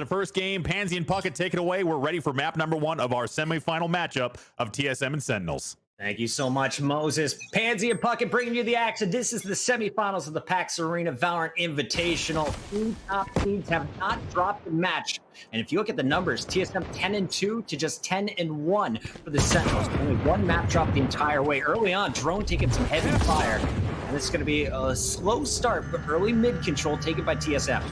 The first game, Pansy and Puckett take it away. We're ready for map number 1 of our semifinal matchup of TSM and Sentinels. Thank you so much, Moses. Pansy and Puckett bringing you the action. This is the semifinals of the PAX Arena Valorant Invitational. Two top teams have not dropped a match. And if you look at the numbers, TSM 10-2 to just 10-1 for the Sentinels. Only one map drop the entire way. Early on, Drone taking some heavy fire. And this is going to be a slow start, but early mid control taken by TSM.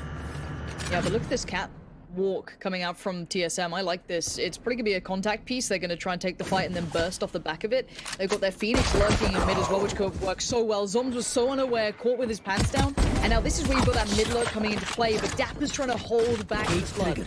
Yeah, but look at this cat walk coming out from TSM. I like this. It's probably gonna be a contact piece. They're gonna try and take the fight and then burst off the back of it. They've got their Phoenix lurking in mid as well, which could work so well. Zombs was so unaware, caught with his pants down, and now this is where you've got that mid lurk coming into play, but Dapr's trying to hold back his blood.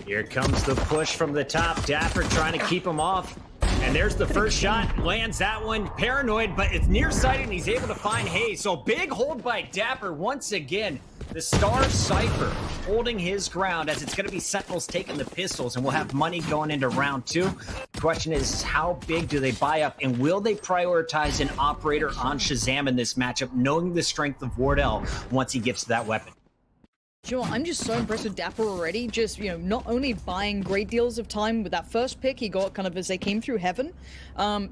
Here comes the push from the top. Dapr trying to keep him off. And there's the first shot, lands that one. Paranoid, but it's nearsighted, and he's able to find Hazed. So big hold by Dapr once again. The Star Cypher holding his ground as it's going to be Sentinels taking the pistols, and we'll have money going into round 2. The question is, how big do they buy up, and will they prioritize an operator on ShahZaM in this matchup, knowing the strength of Wardell once he gets to that weapon? Sure, I'm just so impressed with Dapr already. Just, not only buying great deals of time with that first pick he got kind of as they came through heaven,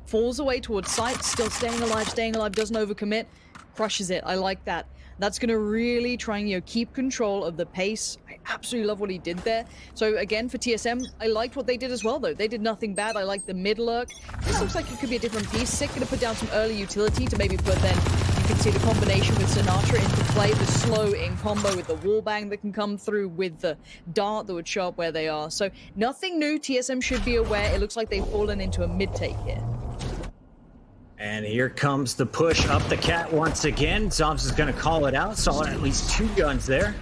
falls away towards sight, still staying alive, doesn't overcommit, crushes it. I like that. That's going to really try and keep control of the pace. I absolutely love what he did there. So again, for TSM, I liked what they did as well, though. They did nothing bad. I like the mid lurk. This looks like it could be a different piece. Sick going to put down some early utility to maybe put then you can see the combination with Sinatraa into play, the slow in combo with the wall bang that can come through with the dart that would show up where they are. So nothing new. TSM should be aware. It looks like they've fallen into a mid take here. And here comes the push up the cat once again. Zombs is going to call it out. Saw at least 2 guns there.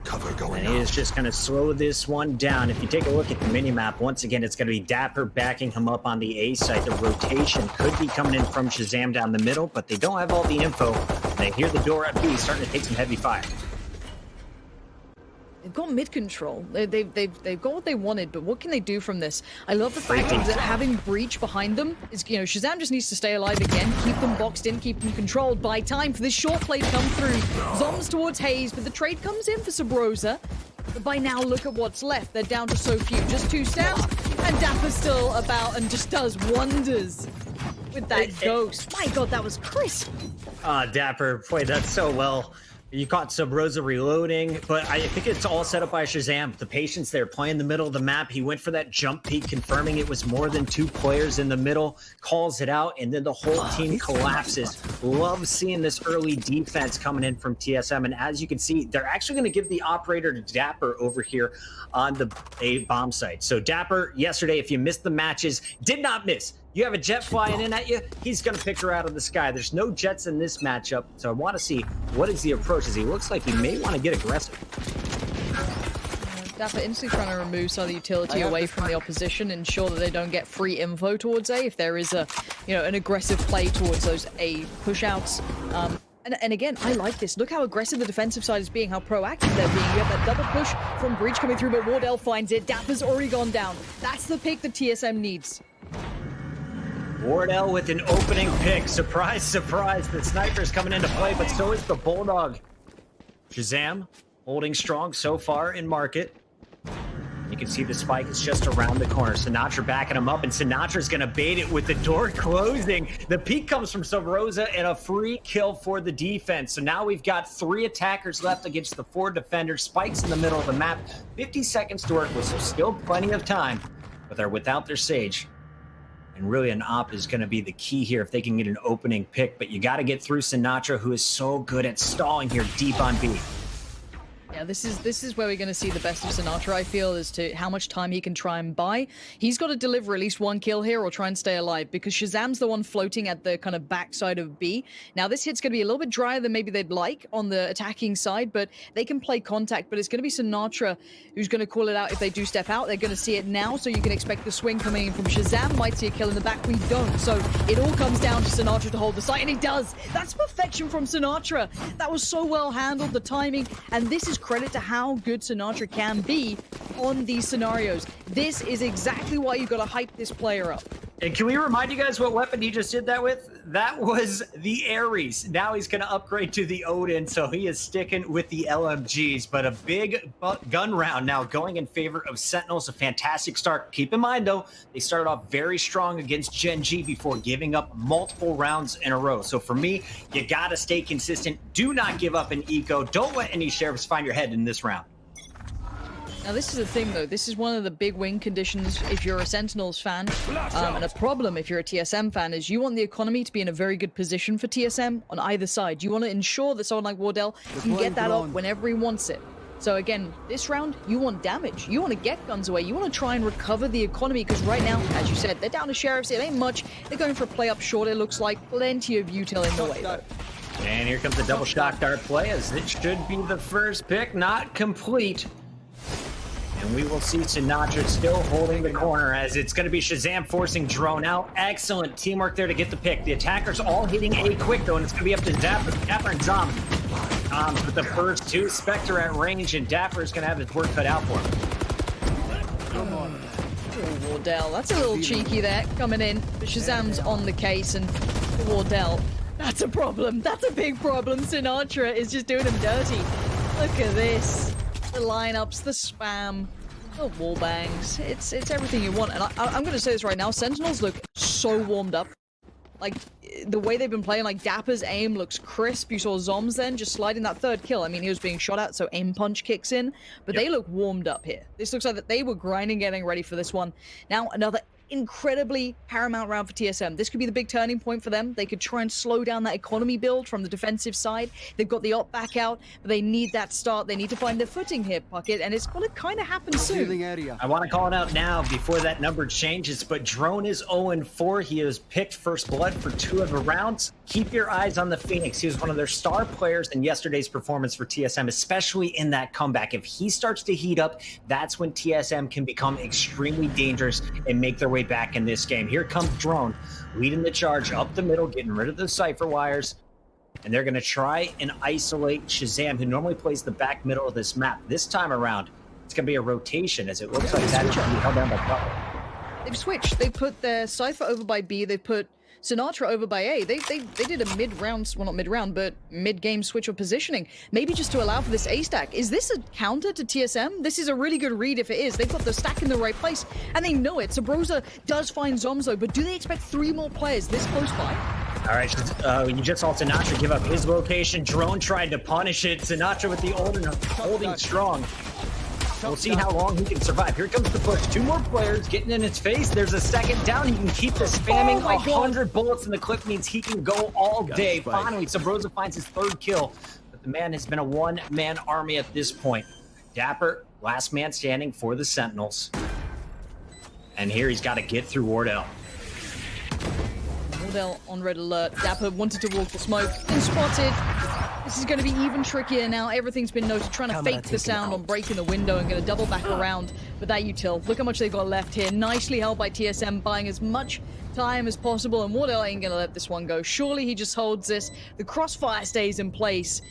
Cover going And he is just going to slow this one down. If you take a look at the minimap, once again, it's going to be Dapr backing him up on the A site. The rotation could be coming in from ShahZaM down the middle, but they don't have all the info. They hear the door at B starting to take some heavy fire. They've got mid control. They've got what they wanted, but what can they do from this? I love the fact that having breach behind them is, ShahZaM just needs to stay alive again, keep them boxed in, keep them controlled. Buy time for this short play to come through. Zombs towards Hazed, but the trade comes in for Subroza. But by now, look at what's left. They're down to so few, just 2 stabs, and Dapr's still about and just does wonders with that ghost. My God, that was crisp. Dapr played that so well. You caught Subroza reloading, but I think it's all set up by ShahZaM. The patience there, playing the middle of the map. He went for that jump peek, confirming it was more than 2 players in the middle, calls it out, and then the whole team collapses. Love seeing this early defense coming in from TSM, and as you can see, they're actually going to give the operator to Dapr over here on the A bomb site. So Dapr, yesterday, if you missed the matches, did not miss. You have a jet flying in at you, he's going to pick her out of the sky. There's no jets in this matchup, so I want to see what is the approach, as he looks like he may want to get aggressive. Dapr instantly trying to remove some of the utility away from the opposition, ensure that they don't get free info towards A if there is a, an aggressive play towards those A push-outs. And again, I like this. Look how aggressive the defensive side is being, how proactive they're being. You have that double push from Breach coming through, but Wardell finds it. Dapr's already gone down. That's the pick that TSM needs. Wardell with an opening pick. Surprise, surprise. The sniper's coming into play, but so is the Bulldog. ShahZaM holding strong so far in market. You can see the spike is just around the corner. Sinatraa backing him up, and Sinatra's going to bait it with the door closing. The peek comes from Subroza and a free kill for the defense. So now we've got 3 attackers left against the 4 defenders. Spikes in the middle of the map. 50 seconds to work with, so still plenty of time. But they're without their Sage. And really an op is going to be the key here if they can get an opening pick. But you got to get through Sinatraa, who is so good at stalling here deep on B. Yeah, this is where we're going to see the best of Sinatraa, I feel, as to how much time he can try and buy. He's got to deliver at least 1 kill here or try and stay alive, because ShahZaM's the one floating at the kind of backside of B. Now, this hit's going to be a little bit drier than maybe they'd like on the attacking side, but they can play contact. But it's going to be Sinatraa who's going to call it out if they do step out. They're going to see it now, so you can expect the swing coming in from ShahZaM. Might see a kill in the back. We don't. So it all comes down to Sinatraa to hold the site, and he does. That's perfection from Sinatraa. That was so well handled, the timing, and this is credit to how good Sinatraa can be on these scenarios. This is exactly why you got to hype this player up. And can we remind you guys what weapon he just did that with? That was the Ares. Now he's going to upgrade to the Odin, so he is sticking with the LMGs. But a big gun round now going in favor of Sentinels. A fantastic start. Keep in mind, though, they started off very strong against Gen G before giving up multiple rounds in a row. So for me, you got to stay consistent. Do not give up an eco. Don't let any sheriffs find your head in this round. Now, this is the thing, though. This is one of the big win conditions if you're a Sentinels fan. And a problem if you're a TSM fan is you want the economy to be in a very good position for TSM on either side. You want to ensure that someone like Wardell can get that up whenever he wants it. So again, this round, you want damage. You want to get guns away. You want to try and recover the economy because right now, as you said, they're down to sheriffs. It ain't much. They're going for a play up short, it looks like. Plenty of util in the way, though. And here comes the double shock dart play as it should be the first pick, not complete. And we will see Sinatraa still holding the corner as it's going to be ShahZaM forcing Drone out. Excellent teamwork there to get the pick. The attackers all hitting A quick, though, and it's going to be up to Dapr and Zombs. With the first two, Spectre at range, and Dapr is going to have his work cut out for him. Come on. Oh, Wardell, that's a little cheeky there, coming in. But ShahZaM's on the case, and Wardell, that's a problem. That's a big problem. Sinatraa is just doing him dirty. Look at this. The lineups, the spam, the wall bangs. It's everything you want. And I'm going to say this right now. Sentinels look so warmed up. Like, the way they've been playing, like, Dapr's aim looks crisp. You saw zombs then just sliding that third kill. I mean, he was being shot at, so aim punch kicks in. But they look warmed up here. This looks like that they were grinding, getting ready for this one. Now, another incredibly paramount round for TSM. This could be the big turning point for them. They could try and slow down that economy build from the defensive side. They've got the op back out, but they need that start. They need to find their footing here, Puckett, and it's going to kind of happen soon. I want to call it out now before that number changes, but Drone is 0-4. He has picked first blood for 2 of the rounds. Keep your eyes on the Phoenix. He was one of their star players in yesterday's performance for TSM, especially in that comeback. If he starts to heat up, that's when TSM can become extremely dangerous and make their way back in this game. Here comes Drone, leading the charge up the middle, getting rid of the Cypher wires, and they're going to try and isolate ShahZaM, who normally plays the back middle of this map. This time around, it's going to be a rotation, as it looks like that is going to be held down by Puckett. They've switched. They put their Cypher over by B. They've put Sinatraa over by A. They did a mid-round, well, not mid-round, but mid-game switch of positioning. Maybe just to allow for this A stack. Is this a counter to TSM? This is a really good read if it is. They've got the stack in the right place, and they know it. Subroza does find zombs, though, but do they expect 3 more players this close by? All right, you just saw Sinatraa give up his location. Drone tried to punish it. Sinatraa with the Odin holding strong. We'll see how long he can survive. Here comes the push. 2 more players getting in his face. There's a second down. He can keep the spamming. 100 bullets in the clip means he can go all day. Finally, Subroza finds his 3rd kill. But the man has been a one-man army at this point. Dapr, last man standing for the Sentinels. And here he's got to get through Wardell. Wardell on red alert. Dapr wanted to walk the smoke. Been spotted. This is going to be even trickier now. Everything's been noted. Trying to fake the sound on breaking the window and going to double back around with that util. Look how much they've got left here. Nicely held by TSM, buying as much time as possible. And Wardell ain't going to let this one go. Surely he just holds this. The crossfire stays in place.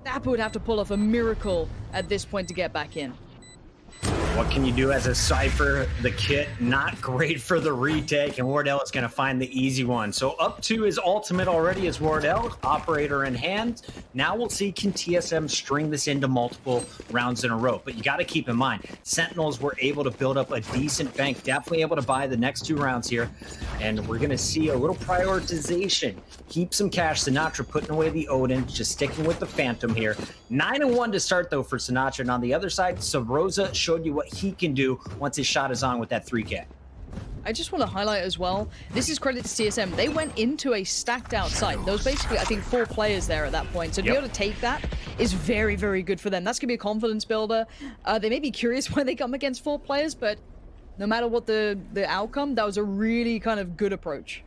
Dapr would have to pull off a miracle at this point to get back in. What can you do as a Cypher? The kit, not great for the retake, and Wardell is going to find the easy one. So up to his ultimate already is Wardell, operator in hand. Now we'll see, can TSM string this into multiple rounds in a row? But you got to keep in mind, Sentinels were able to build up a decent bank, definitely able to buy the next 2 rounds here. And we're going to see a little prioritization. Keep some cash. Sinatraa putting away the Odin, just sticking with the Phantom here. 9-1 to start, though, for Sinatraa. And on the other side, Subroza showed you what he can do once his shot is on with that 3K. I just want to highlight as well, this is credit to TSM. They went into a stacked out site. There was basically, I think, 4 players there at that point. So to be able to take that is very, very good for them. That's going to be a confidence builder. They may be curious why they come against 4 players, but no matter what the outcome, that was a really kind of good approach.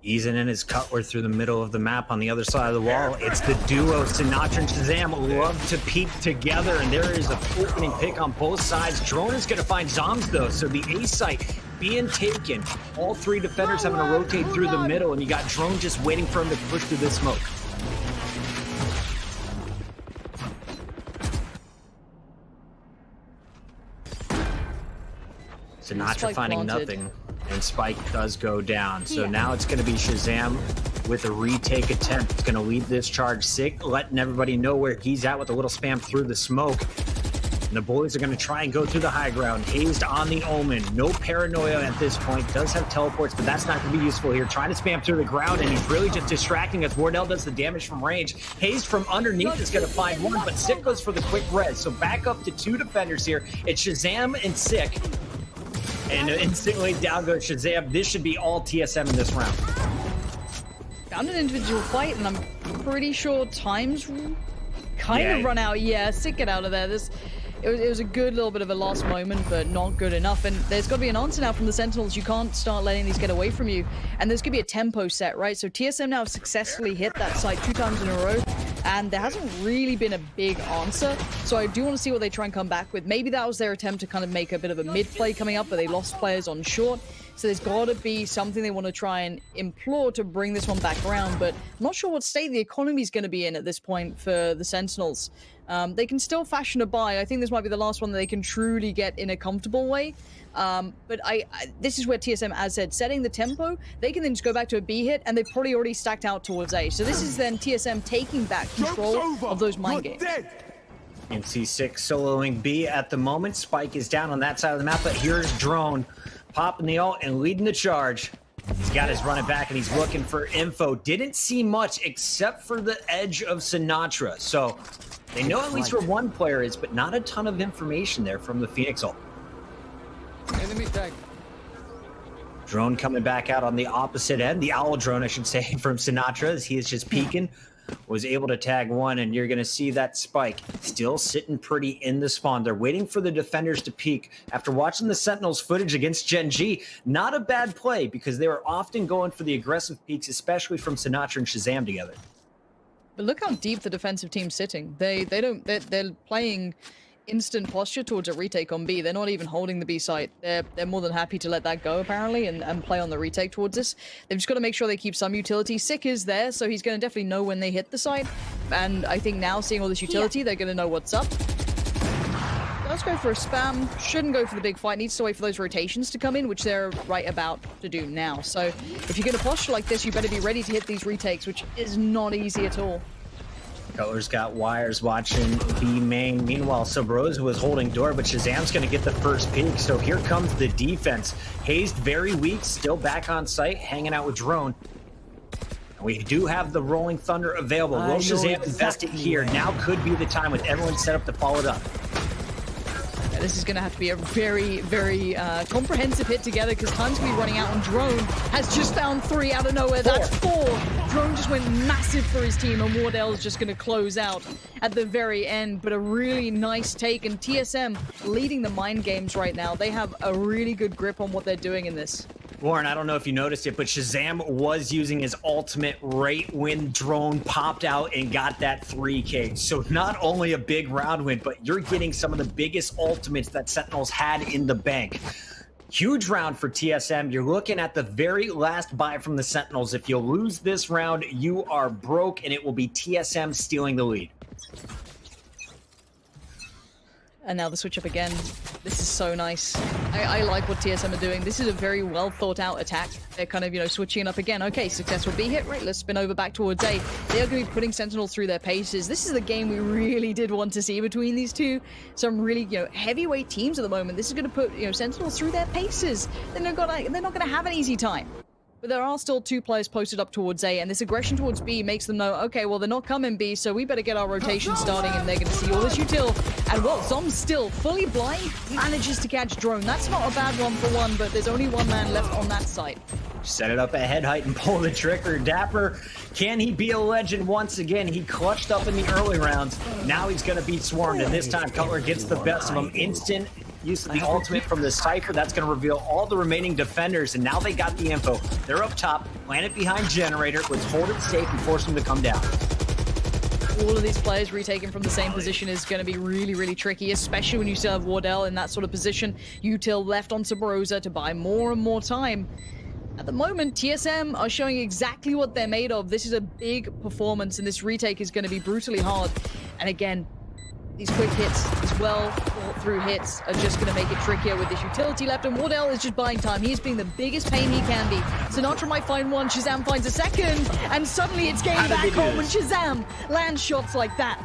Easing in his Cutler through the middle of the map on the other side of the wall. It's the duo, Sinatraa and ShahZaM, love to peek together, and there is a opening pick on both sides. Drone is going to find zombs, though, so the A site being taken. All 3 defenders having to rotate through the middle, and you got Drone just waiting for him to push through the smoke. Sinatraa finding nothing. And Spike does go down. So now it's going to be ShahZaM with a retake attempt. It's going to lead this charge. Sick, letting everybody know where he's at with a little spam through the smoke. And the boys are going to try and go through the high ground. Hazed on the Omen. No paranoia at this point. Does have teleports, but that's not going to be useful here. Trying to spam through the ground, and he's really just distracting us. Wardell does the damage from range. Hazed from underneath is going to find one, but Sick goes for the quick res. So back up to 2 defenders here. It's ShahZaM and Sick. And instantly down goes ShahZaM. This should be all TSM in this round. Found an individual fight, and I'm pretty sure time's kind of run out. Yeah, Sick, get out of there. It was a good little bit of a lost moment, but not good enough. And there's got to be an answer now from the Sentinels. You can't start letting these get away from you. And there's going to be a tempo set, right? So TSM now have successfully hit that site 2 times in a row. And there hasn't really been a big answer. So I do want to see what they try and come back with. Maybe that was their attempt to kind of make a bit of a mid play coming up, but they lost players on short. So there's got to be something they want to try and implore to bring this one back around. But I'm not sure what state the economy is going to be in at this point for the Sentinels. They can still fashion a buy. I think this might be the last one that they can truly get in a comfortable way. But this is where TSM, as said, setting the tempo, they can then just go back to a B hit, and they've probably already stacked out towards A. So this is then TSM taking back control of those mind games. You can see Sick soloing B at the moment. Spike is down on that side of the map, but here's Drone popping the ult and leading the charge. He's got his running back, and he's looking for info. Didn't see much except for the edge of Sinatraa. So they know at least where one player is, but not a ton of information there from the Phoenix ult. Enemy tag. Drone coming back out on the opposite end. The owl drone, I should say, from Sinatraa, as he is just peeking. Was able to tag one, and you're going to see that Spike still sitting pretty in the spawn. They're waiting for the defenders to peek. After watching the Sentinels footage against Gen G, not a bad play, because they were often going for the aggressive peeks, especially from Sinatraa and ShahZaM together. But look how deep the defensive team's sitting. They're playing instant posture towards a retake on B. They're not even holding the B site. They're more than happy to let that go, apparently, and play on the retake towards this. They've just got to make sure they keep some utility. Sick is there, so he's going to definitely know when they hit the site. And I think now, seeing all this utility, they're going to know what's up. Let's go for a spam. Shouldn't go for the big fight. Needs to wait for those rotations to come in, which they're right about to do now. So if you're going to posture like this, you better be ready to hit these retakes, which is not easy at all. Cutler's got wires watching B main. Meanwhile, Subroza was holding door, but ShahZaM's going to get the first peek. So here comes the defense. Hazed very weak, still back on site, hanging out with Drone. And we do have the Rolling Thunder available. Will ShahZaM invest it here? Now could be the time with everyone set up to follow it up. Yeah, this is going to have to be a very, very comprehensive hit together, because time's going to be running out, and Drone has just found 3 out of nowhere. That's 4. Drone just went massive for his team, and Wardell is just going to close out at the very end. But a really nice take, and TSM leading the mind games right now. They have a really good grip on what they're doing in this. Warren, I don't know if you noticed it, but ShahZaM was using his ultimate right when Drone popped out and got that 3K. So not only a big round win, but you're getting some of the biggest ultimates that Sentinels had in the bank. Huge round for TSM. You're looking at the very last buy from the Sentinels. If you lose this round, you are broke, and it will be TSM stealing the lead. And now the switch up again. This is so nice. I like what TSM are doing. This is a very well thought out attack. They're kind of, switching it up again. Okay, successful B hit. Right, let's spin over back towards A. They are going to be putting Sentinels through their paces. This is the game we really did want to see between these two. Some really, heavyweight teams at the moment. This is going to put, Sentinels through their paces. They're not going to have an easy time. But there are still 2 players posted up towards A, and this aggression towards B makes them know, okay, well, they're not coming B, so we better get our rotation starting, and they're going to see all this util. And, well, zombs still fully blind, manages to catch Drone. That's not a bad 1-for-1, but there's only 1 man left on that site. Set it up at head height and pull the trigger. Dapr, can he be a legend once again? He clutched up in the early rounds. Now he's going to be swarmed, and this time Cutler gets the best of him. Instant use of the ultimate from the Cypher. That's going to reveal all the remaining defenders, and now they got the info. They're up top, plant it behind Generator. Let's hold it safe and force them to come down. All of these players retaking from the same position is going to be really, really tricky, especially when you still have Wardell in that sort of position. Util left on Subroza to buy more and more time. At the moment, TSM are showing exactly what they're made of. This is a big performance, and this retake is going to be brutally hard. And again, These quick hits, these well thought through hits, are just going to make it trickier with this utility left, and Wardell is just buying time. He's being the biggest pain he can be. Sinatraa might find one, ShahZaM finds a second, and suddenly it's game back home, and ShahZaM lands shots like that.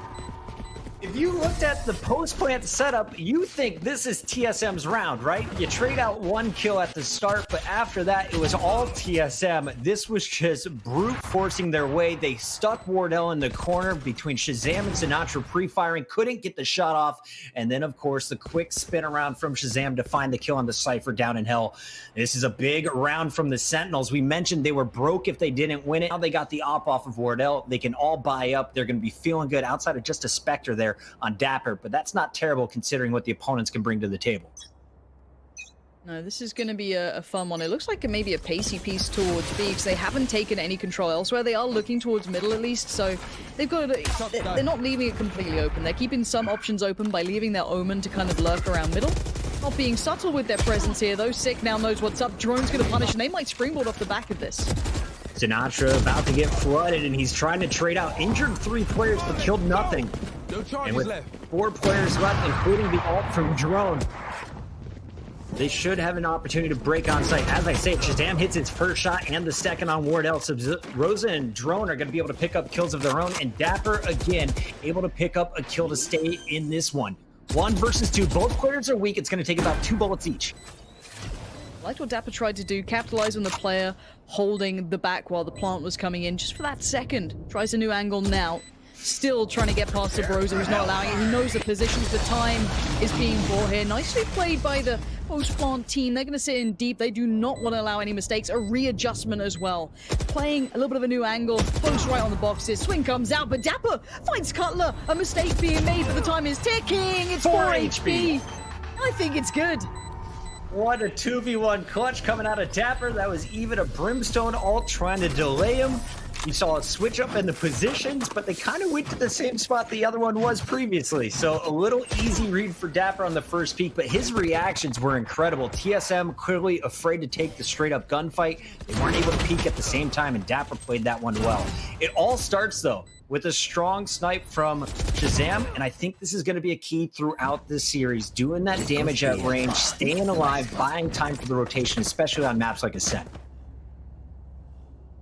If you looked at the post-plant setup, you think this is TSM's round, right? You trade out one kill at the start, but after that, it was all TSM. This was just brute forcing their way. They stuck Wardell in the corner between ShahZaM and Sinatraa pre-firing, couldn't get the shot off, and then, of course, the quick spin around from ShahZaM to find the kill on the Cypher down in hell. This is a big round from the Sentinels. We mentioned they were broke if they didn't win it. Now they got the op off of Wardell. They can all buy up. They're going to be feeling good outside of just a Spectre there on Dapr, but that's not terrible considering what the opponents can bring to the table. No, this is going to be a fun one. It looks like maybe a pacey piece towards B, because they haven't taken any control elsewhere. They are looking towards middle at least, so they've got they're not leaving it completely open. They're keeping some options open by leaving their Omen to kind of lurk around middle. Not being subtle with their presence here, though. Sick now knows what's up. Drone's going to punish, and they might springboard off the back of this. Sinatraa about to get flooded, and he's trying to trade out. Injured 3 players, but killed nothing. And with 4 players left, including the ult from Drone, they should have an opportunity to break on site. As I say, ShahZaM hits its first shot and the second on Wardell. Subroza and Drone are going to be able to pick up kills of their own, and Dapr, again, able to pick up a kill to stay in this one. 1 versus 2. Both players are weak. It's going to take about 2 bullets each. I liked what Dapr tried to do, capitalize on the player holding the back while the plant was coming in, just for that second. Tries a new angle now. Still trying to get past Subroza, who's not allowing it. He knows the positions, the time is being bought here. Nicely played by the post-plant team. They're going to sit in deep. They do not want to allow any mistakes. A readjustment as well. Playing a little bit of a new angle. Close right on the boxes. Swing comes out, but Dapr finds Cutler. A mistake being made, but the time is ticking. It's 4 HP. I think it's good. What a 2v1 clutch coming out of Dapr. That was even a Brimstone ult trying to delay him. You saw a switch up in the positions, but they kind of went to the same spot the other one was previously. So a little easy read for Dapr on the first peek, but his reactions were incredible. TSM clearly afraid to take the straight up gunfight. They weren't able to peek at the same time, and Dapr played that one well. It all starts, though, with a strong snipe from ShahZaM, and I think this is going to be a key throughout this series. Doing that damage at range, staying alive, buying time for the rotation, especially on maps like Ascent.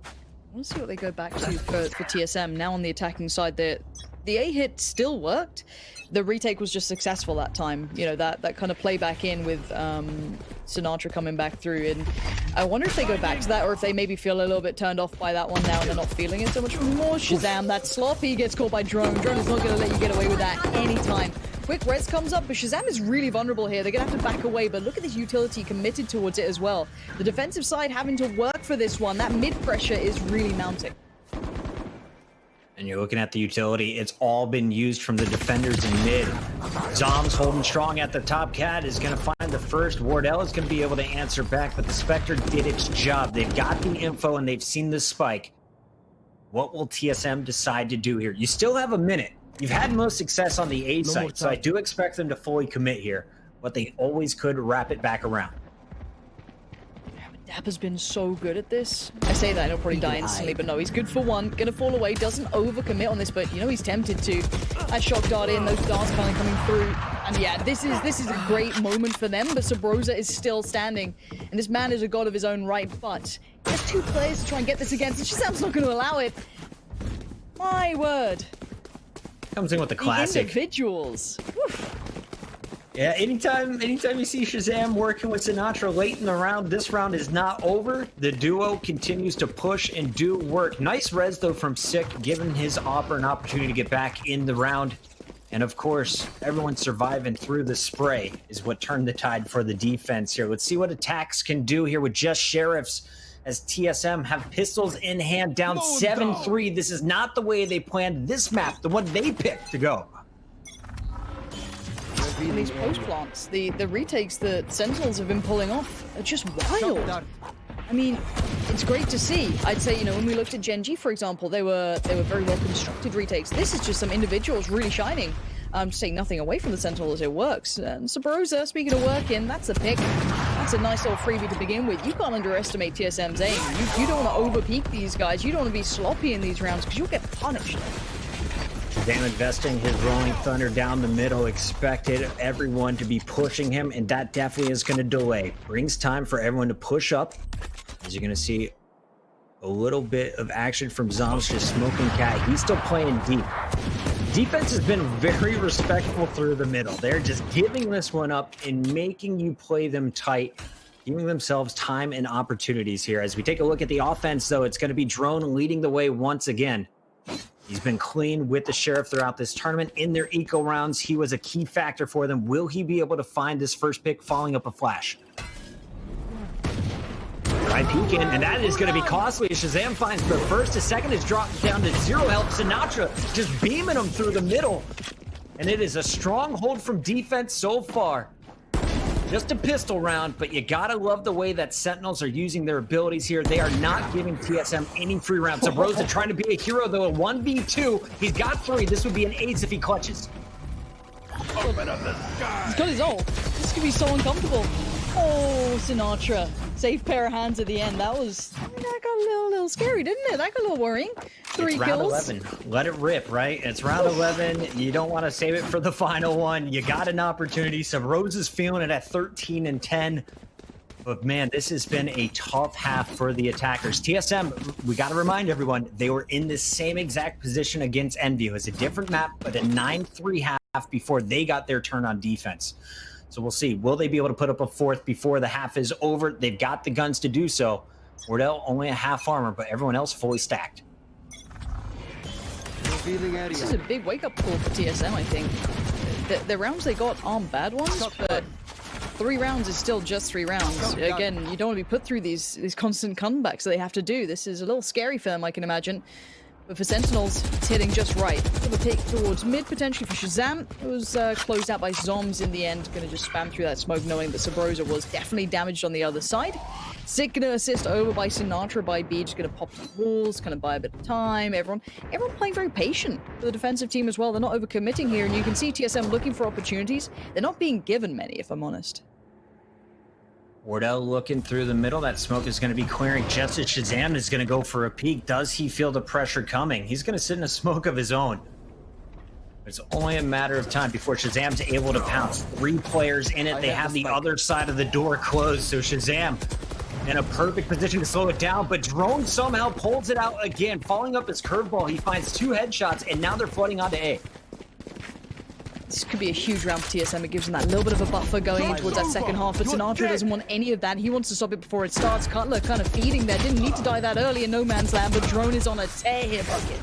I want to see what they go back to for TSM. Now on the attacking side, the A hit still worked. The retake was just successful that time. You know, that kind of play back in with Sinatraa coming back through. And I wonder if they go back to that, or if they maybe feel a little bit turned off by that one now and they're not feeling it so much more. ShahZaM, that sloppy gets caught by Drone. Drone is not going to let you get away with that anytime. Quick res comes up, but ShahZaM is really vulnerable here. They're going to have to back away, but look at this utility committed towards it as well. The defensive side having to work for this one. That mid pressure is really mounting. And you're looking at the utility. It's all been used from the defenders in mid. Zombs holding strong at the top. Cat is going to find the first. Wardell is going to be able to answer back, but the Spectre did its job. They've got the info and they've seen the spike. What will TSM decide to do here? You still have a minute. You've had most success on the A site, so I do expect them to fully commit here, but they always could wrap it back around. Dapr's been so good at this. I say that, he'll probably die instantly, but no, he's good for one. Gonna fall away, doesn't overcommit on this, but you know he's tempted to. That shock dart in, those darts kind of coming through. And yeah, this is a great moment for them, but Subroza is still standing. And this man is a god of his own right, but there's 2 players to try and get this against, and ShahZaM's not going to allow it. My word. Comes in with the classic. The individuals. Woof. Yeah, anytime you see ShahZaM working with Sinatraa late in the round, this round is not over. The duo continues to push and do work. Nice res, though, from Sick, giving his Opera an opportunity to get back in the round. And, of course, everyone surviving through the spray is what turned the tide for the defense here. Let's see what attacks can do here with just Sheriffs, as TSM have pistols in hand, down 7-3. This is not the way they planned this map, the one they picked to go. And these post plants, the retakes that Sentinels have been pulling off are just wild. I mean, it's great to see. I'd say, you know, when we looked at Gen G, for example, they were very well constructed retakes. This is just some individuals really shining. I'm just saying nothing away from the Sentinels, it works. And Subroza, speaking of working, that's a pick. That's a nice little freebie to begin with. You can't underestimate TSM's aim. You don't want to over-peak these guys. You don't want to be sloppy in these rounds because you'll get punished. ShahZaM investing his Rolling Thunder down the middle, expected everyone to be pushing him, and that definitely is going to delay. Brings time for everyone to push up. As you're going to see a little bit of action from zombs, just smoking cat. He's still playing deep. Defense has been very respectful through the middle. They're just giving this one up and making you play them tight, giving themselves time and opportunities here. As we take a look at the offense, though, it's going to be Drone leading the way once again. He's been clean with the Sheriff throughout this tournament. In their eco rounds, he was a key factor for them. Will he be able to find this first pick following up a flash? Right peek in, and that is going to be costly. ShahZaM finds the first. The second is dropped down to 0 health. Sinatraa just beaming him through the middle. And it is a strong hold from defense so far. Just a pistol round, but you gotta love the way that Sentinels are using their abilities here. They are not giving TSM any free rounds. Subroza trying to be a hero, though, a 1v2. He's got 3. This would be an ace if he clutches. Open up the sky. He's got his ult. This could be so uncomfortable. Oh, Sinatraa. Safe pair of hands at the end. That was, I mean, that got a little scary, didn't it? That got a little worrying. 3 it's kills. Round 11. Let it rip, right? It's round 11. You don't want to save it for the final one. You got an opportunity. Subroza's feeling it at 13 and 10. But man, this has been a tough half for the attackers. TSM, we got to remind everyone, they were in the same exact position against Envy. It was a different map, but a 9-3 half before they got their turn on defense. So we'll see. Will they be able to put up a 4th before the half is over? They've got the guns to do so. Wardell only a half armor, but everyone else fully stacked. This is a big wake-up call for TSM, I think. The rounds they got aren't bad ones, but 3 rounds is still just 3 rounds. Again, you don't want to be put through these constant comebacks that they have to do. This is a little scary for them, I can imagine. But for Sentinels, it's hitting just right. Gonna take towards mid, potentially for ShahZaM. It was closed out by zombs in the end. Gonna just spam through that smoke, knowing that Subroza was definitely damaged on the other side. Sick gonna assist over by Sinatraa by B, just gonna pop the walls, kind of buy a bit of time. Everyone playing very patient for the defensive team as well. They're not overcommitting here, and you can see TSM looking for opportunities. They're not being given many, if I'm honest. Wardell looking through the middle. That smoke is going to be clearing just as ShahZaM is going to go for a peek. Does he feel the pressure coming? He's going to sit in a smoke of his own. It's only a matter of time before ShahZam's able to pounce. 3 players in it. They have the other side of the door closed, so ShahZaM in a perfect position to slow it down, but Drone somehow pulls it out again. Following up his curveball, he finds 2 headshots, and now they're flooding onto A. This could be a huge round for TSM. It gives them that little bit of a buffer going in towards that second half, but Sinatraa doesn't want any of that. He wants to stop it before it starts. Cutler kind of feeding there. Didn't need to die that early in no man's land, but Drone is on a tear here, Puckett.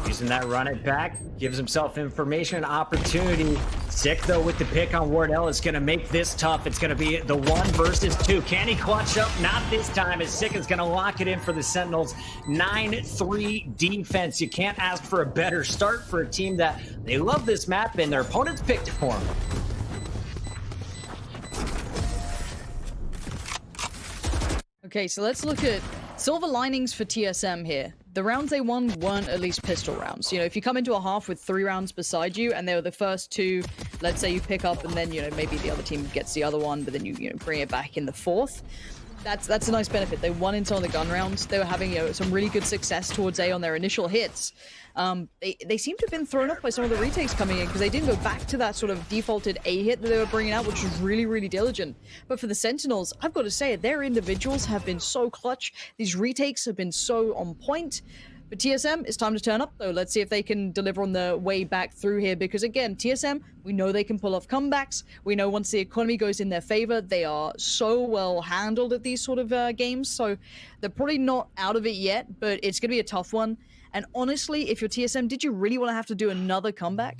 Using that run it back, gives himself information and opportunity. Sick, though, with the pick on Wardell. It's going to make this tough. It's going to be the 1 versus 2. Can he clutch up? Not this time, as Sick is going to lock it in for the Sentinels. 9-3 defense. You can't ask for a better start for a team that they love this map, and their opponents picked it for them. Okay, so let's look at silver linings for TSM here. The rounds they won weren't at least pistol rounds. You know, if you come into a half with 3 rounds beside you and they were the first 2, let's say you pick up and then, you know, maybe the other team gets the other one, but then you bring it back in the 4th. That's a nice benefit. They won in some of the gun rounds. They were having, you know, some really good success towards A on their initial hits. They seem to have been thrown off by some of the retakes coming in because they didn't go back to that sort of defaulted A hit that they were bringing out, which was really, really diligent. But for the Sentinels, I've got to say, their individuals have been so clutch. These retakes have been so on point. But TSM, it's time to turn up, though. Let's see if they can deliver on the way back through here. Because, again, TSM, we know they can pull off comebacks. We know once the economy goes in their favor, they are so well handled at these sort of games. So they're probably not out of it yet, but it's going to be a tough one. And honestly, if you're TSM, did you really want to have to do another comeback?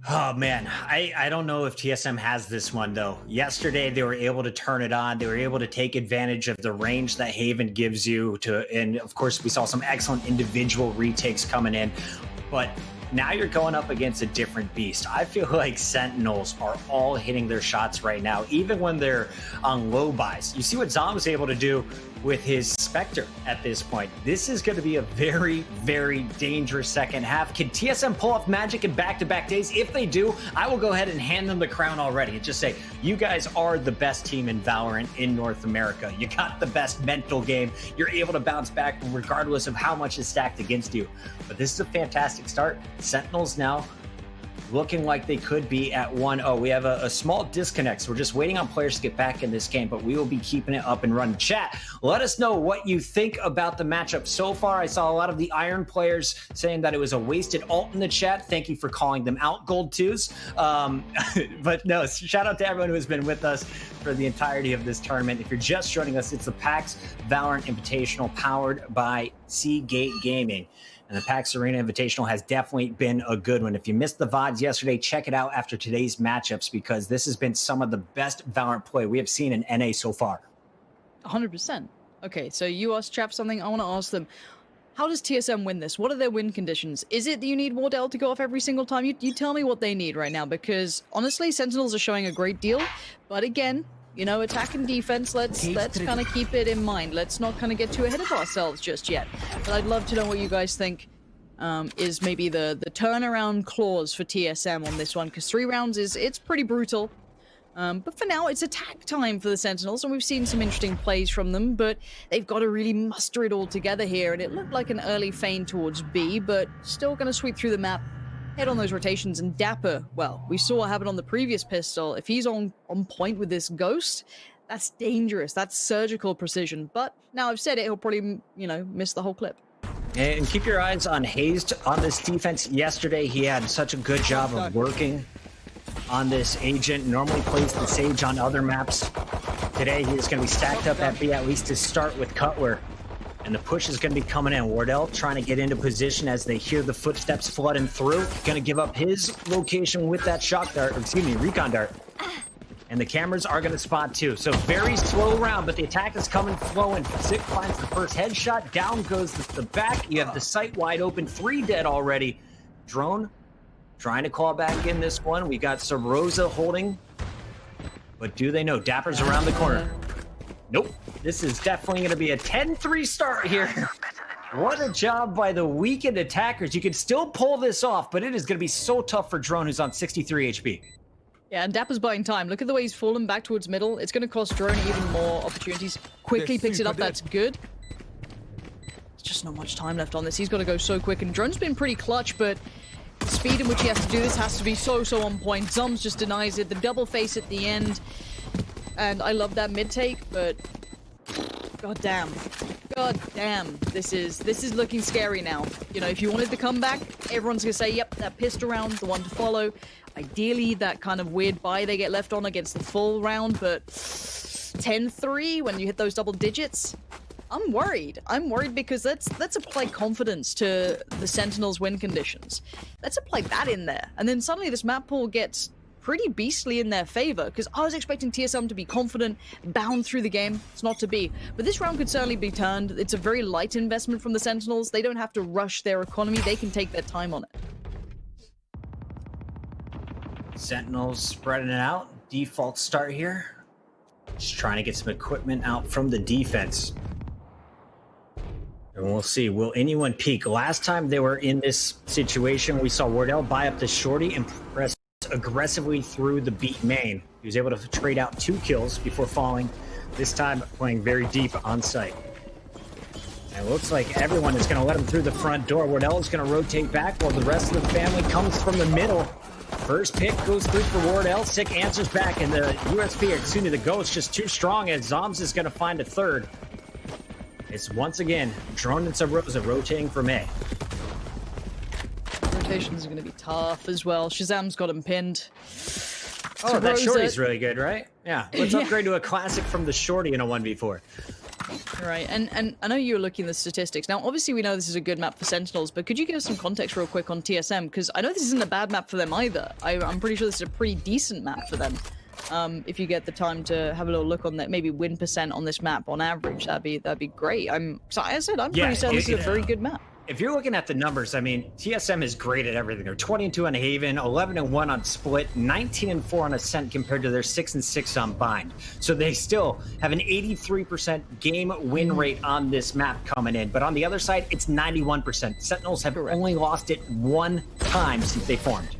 Oh, man, I don't know if TSM has this one, though. Yesterday, they were able to turn it on. They were able to take advantage of the range that Haven gives you. And, of course, we saw some excellent individual retakes coming in. But now you're going up against a different beast. I feel like Sentinels are all hitting their shots right now, even when they're on low buys. You see what Zom was able to do with his Spectre at this point. This is going to be a very, very dangerous second half. Can TSM pull off magic in back-to-back days? If they do, I will go ahead and hand them the crown already and just say, you guys are the best team in Valorant in North America. You got the best mental game. You're able to bounce back regardless of how much is stacked against you. But this is a fantastic start. Sentinels now looking like they could be at 1-0. We have a small disconnect, so we're just waiting on players to get back in this game, but we will be keeping it up and running. Chat, let us know what you think about the matchup so far. I saw a lot of the Iron players saying that it was a wasted ult in the chat. Thank you for calling them out, Gold 2s. But no, shout out to everyone who has been with us for the entirety of this tournament. If you're just joining us, it's the PAX Valorant Invitational powered by Seagate Gaming. And the PAX Arena Invitational has definitely been a good one. If you missed the VODs yesterday, check it out after today's matchups, because this has been some of the best Valorant play we have seen in NA so far. 100%. Okay, so you asked Chap something. I want to ask them, how does TSM win this? What are their win conditions? Is it that you need Wardell to go off every single time? You tell me what they need right now, because honestly, Sentinels are showing a great deal. But again, you know, attack and defense, let's kind of keep it in mind. Let's not kind of get too ahead of ourselves just yet. But I'd love to know what you guys think is maybe the turnaround clause for TSM on this one, because 3 rounds it's pretty brutal. But for now, it's attack time for the Sentinels, and we've seen some interesting plays from them, but they've got to really muster it all together here, and it looked like an early feint towards B, but still going to sweep through the map, head on those rotations. And Dapr, well, we saw what happened on the previous pistol. If he's on point with this Ghost, that's dangerous. That's surgical precision. But now I've said it, he'll probably, you know, miss the whole clip. And keep your eyes on Hazed on this defense. Yesterday, he had such a good job of working on this agent. Normally plays the Sage on other maps. Today, he is going to be stacked up at B, at least to start with Cutler. And the push is going to be coming in. Wardell trying to get into position as they hear the footsteps flooding through. Going to give up his location with that shock dart, or excuse me, recon dart. And the cameras are going to spot too. So very slow round, but the attack is coming flowing. Zik finds the first headshot. Down goes the back. You have the site wide open. 3 dead already. Drone trying to call back in this one. We got Subroza holding. But do they know? Dapr's around the corner. Nope. This is definitely going to be a 10-3 start here. What a job by the weakened attackers. You can still pull this off, but it is going to be so tough for Drone, who's on 63 HP. Yeah, and Dapr's buying time. Look at the way he's fallen back towards middle. It's going to cost Drone even more opportunities. Quickly picks it up. That's good. There's just not much time left on this. He's got to go so quick. And Drone's been pretty clutch, but the speed in which he has to do this has to be so on point. zombs just denies it. The double face at the end. And I love that mid take, but god damn, this is looking scary now. You know, if you wanted to come back, everyone's gonna say, yep, that pistol round, the one to follow. Ideally, that kind of weird buy they get left on against the full round, but 10-3 when you hit those double digits, I'm worried. I'm worried because let's apply confidence to the Sentinels' win conditions. Let's apply that in there, and then suddenly this map pool gets pretty beastly in their favor, because I was expecting TSM to be confident, bound through the game. It's not to be. But this round could certainly be turned. It's a very light investment from the Sentinels. They don't have to rush their economy. They can take their time on it. Sentinels spreading it out. Default start here. Just trying to get some equipment out from the defense. And we'll see. Will anyone peek? Last time they were in this situation, we saw Wardell buy up the shorty and press aggressively through the beat main. He was able to trade out 2 kills before falling, this time playing very deep on site. And it looks like everyone is going to let him through the front door. Wardell is going to rotate back while the rest of the family comes from the middle. First pick goes through for Wardell. Sick answers back, and the USP, excuse me, the Ghost just too strong as zombs is going to find a third. It's once again Drone and Subroza rotating from A. Rotations are going to be tough as well. ShahZaM's got him pinned. Oh, that shorty's really good, right? Yeah, let's upgrade to a classic from the shorty in a 1v4. Right, and I know you were looking at the statistics. Now, obviously, we know this is a good map for Sentinels, but could you give us some context real quick on TSM? Because I know this isn't a bad map for them either. I'm pretty sure this is a pretty decent map for them. If you get the time to have a little look on that, maybe win% on this map on average, that'd be great. So as I said, I'm pretty certain this is a very good map. if you're looking at the numbers, I mean, TSM is great at everything. They're 20-2 on Haven, 11-1 on Split, 19-4 on Ascent compared to their 6-6 on Bind. So they still have an 83% game win rate on this map coming in. But on the other side, it's 91%. Sentinels have only lost it one time since they formed.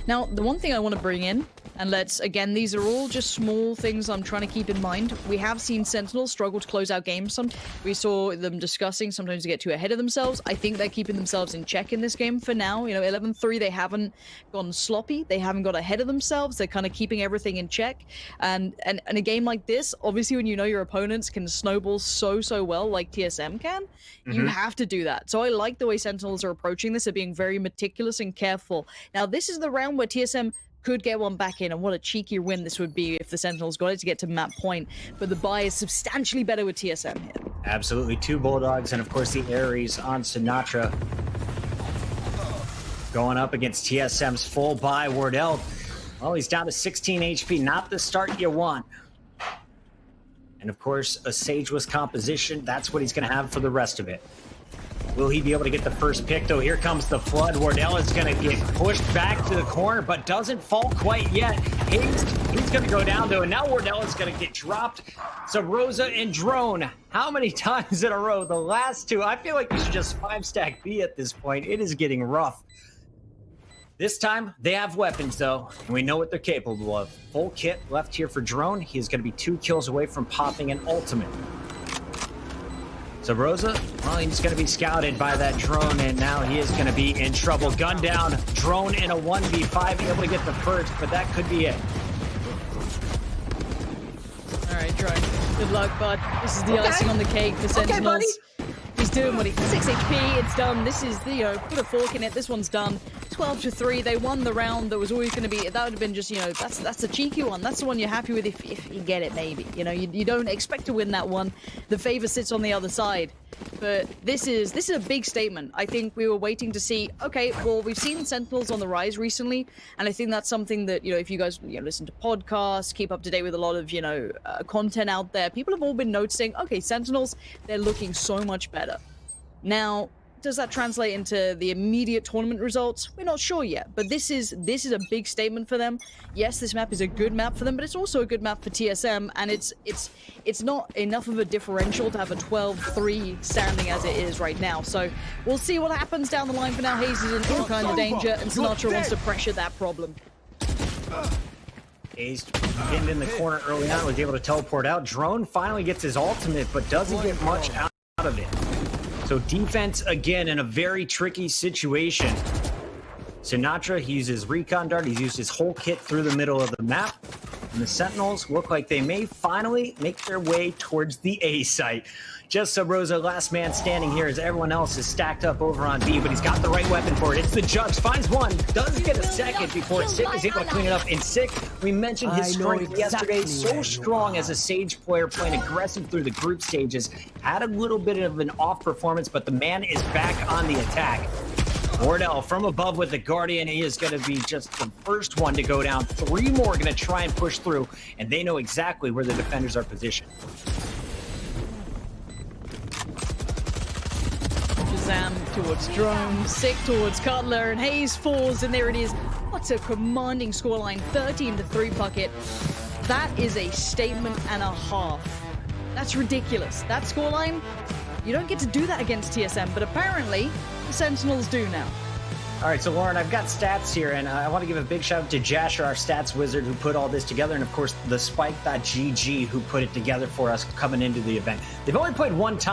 Now, the one thing I want to bring in, and again, these are all just small things I'm trying to keep in mind. We have seen Sentinels struggle to close out games. We saw them discussing sometimes to get too ahead of themselves. I think they're keeping themselves in check in this game for now. You know, 11-3, they haven't gone sloppy. They haven't got ahead of themselves. They're kind of keeping everything in check. And a game like this, obviously when you know your opponents can snowball so well like TSM can, you have to do that. So I like the way Sentinels are approaching this. They're being very meticulous and careful. Now, this is the round where TSM could get one back in, and what a cheeky win this would be if the Sentinels got it to get to map point. But the buy is substantially better with TSM here. Absolutely. 2 Bulldogs, and of course the Ares on Sinatraa. Going up against TSM's full buy, Wardell. Well, he's down to 16 HP, not the start you want. And of course, a Sageless composition, that's what he's going to have for the rest of it. Will he be able to get the first pick, though? Here comes the flood. Wardell is going to get pushed back to the corner, but doesn't fall quite yet. Hazed, he's going to go down, though, and now Wardell is going to get dropped. Subroza and Drone, how many times in a row? The last 2, I feel like we should just 5-stack B at this point. It is getting rough. This time, they have weapons, though, and we know what they're capable of. Full kit left here for Drone. He's going to be 2 kills away from popping an ultimate. Subroza, well, he's going to be scouted by that drone, and now he is going to be in trouble. Gun down, Drone in a 1v5, able to get the first, but that could be it. All right, Drone. Good luck, bud. This is the icing on the cake for Sentinels. He's doing what he... 6 HP, it's done. This is the, put a fork in it. This one's done. 12-3, they won the round. There was always going to be... That would have been just, that's a cheeky one. That's the one you're happy with if you get it, maybe. You don't expect to win that one. The favor sits on the other side. But this is a big statement. I think we were waiting to see, okay, well, we've seen Sentinels on the rise recently, and I think that's something that, if you guys listen to podcasts, keep up to date with a lot of, content out there, people have all been noticing, okay, Sentinels, they're looking so much better. Now, does that translate into the immediate tournament results? We're not sure yet, but this is a big statement for them. Yes, this map is a good map for them, but it's also a good map for TSM, and it's not enough of a differential to have a 12-3 standing as it is right now. So we'll see what happens down the line. For now, Hazed is in all kinds of danger, and Sinatraa wants to pressure that problem. Hazed pinned in the corner early on, was able to teleport out. Drone finally gets his ultimate, but doesn't get much out of it. So defense, again, in a very tricky situation. Sinatraa, he uses Recon Dart. He's used his whole kit through the middle of the map. And the Sentinels look like they may finally make their way towards the A site. Just Subroza, last man standing here as everyone else is stacked up over on B, but he's got the right weapon for it. It's the Jugs, finds one, does get a second before Sick is able to clean it up. And Sick, we mentioned his strength yesterday, so strong as a Sage player, playing aggressive through the group stages. Had a little bit of an off performance, but the man is back on the attack. Wardell from above with the Guardian. He is going to be just the first one to go down. 3 more going to try and push through, and they know exactly where the defenders are positioned. ShahZaM towards Drone, Sick towards Cutler, and Hazed falls, and there it is. What a commanding scoreline, 13-3 Puckett. That is a statement and a half. That's ridiculous. That scoreline, you don't get to do that against TSM, but apparently the Sentinels do now. All right, so Lauren, I've got stats here, and I want to give a big shout out to Jasher, our stats wizard, who put all this together, and of course the Spike.gg, who put it together for us coming into the event. They've only played one time.